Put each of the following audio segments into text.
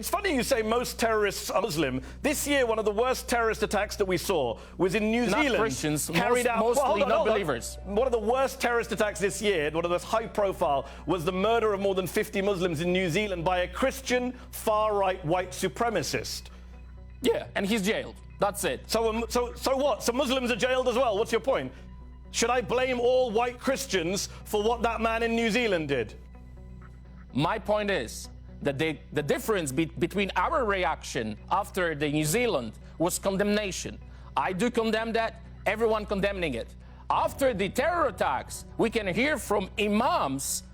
It's funny you say most terrorists are Muslim. This year, one of the worst terrorist attacks that we saw was in New Zealand. Not Christians, carried out, mostly not believers. One of the worst terrorist attacks this year, one of the most high profile, was the murder of more than 50 Muslims in New Zealand by a Christian far-right white supremacist. Yeah, and he's jailed. That's it. So what? So Muslims are jailed as well? What's your point? Should I blame all white Christians for what that man in New Zealand did? My point is that the difference between our reaction after the New Zealand was condemnation. I do condemn that, everyone condemning it. After the terror attacks, we can hear from imams.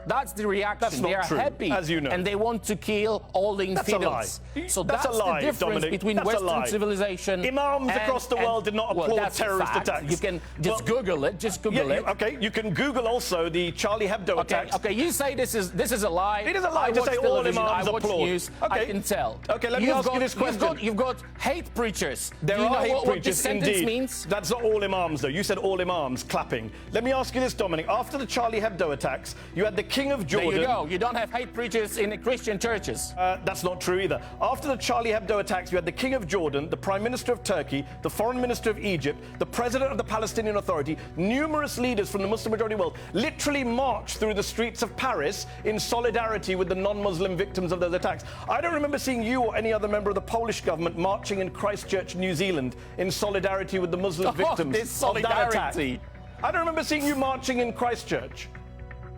That's the reaction. That's they are true, happy, as you know. and they want to kill all the infidels. So that's a lie, the difference Dominic. between That's Western civilization. Imams across the world did not applaud terrorist attacks. You can just Google it. Just Google it. Okay, you can Google also the Charlie Hebdo attacks. Okay, you say this is a lie. It is a lie I to watch say all television, imams I watch applaud. news. Okay. I can tell. Okay, let me ask you this question. You've got hate preachers. There Do you are know hate what preachers, this sentence indeed. means? That's not all imams, though. You said all imams clapping. Let me ask you this, Dominic. After the Charlie Hebdo attacks, you had the King of Jordan. There you go. You don't have hate preachers in the Christian churches. That's not true either. After the Charlie Hebdo attacks, you had the King of Jordan, the Prime Minister of Turkey, the Foreign Minister of Egypt, the President of the Palestinian Authority, numerous leaders from the Muslim-majority world literally marched through the streets of Paris in solidarity with the non-Muslim victims of those attacks. I don't remember seeing you or any other member of the Polish government marching in Christchurch, New Zealand, in solidarity with the Muslim victims this of that attack. solidarity. I don't remember seeing you marching in Christchurch.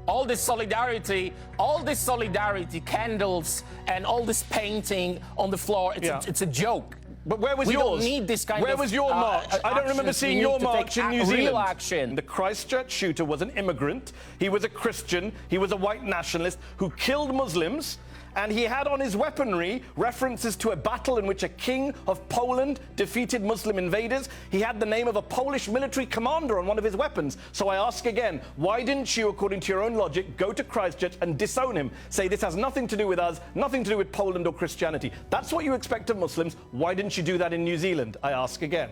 All this solidarity, candles, and all this painting on the floor, it's a joke. But where was we yours? We don't need this kind where of was your march? I don't remember seeing your march in New Zealand. Real action. The Christchurch shooter was an immigrant. He was a Christian. He was a white nationalist who killed Muslims. And he had on his weaponry references to a battle in which a king of Poland defeated Muslim invaders. He had the name of a Polish military commander on one of his weapons. So I ask again, why didn't you, according to your own logic, go to Christchurch and disown him? Say this has nothing to do with us, nothing to do with Poland or Christianity. That's what you expect of Muslims. Why didn't you do that in New Zealand? I ask again.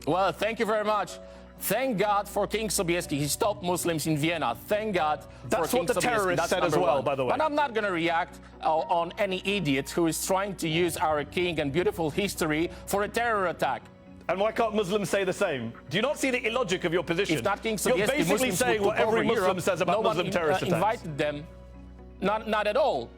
Well, thank you very much. Thank God for King Sobieski. He stopped Muslims in Vienna. Thank God for King Sobieski. That's what the terrorists said as well, by the way. But I'm not going to react on any idiot who is trying to use our king and beautiful history for a terror attack. And why can't Muslims say the same? Do you not see the illogic of your position? If not King Sobieski, you're basically Muslims saying what every Muslim says about Muslim terrorist attacks. Invited them. Not at all.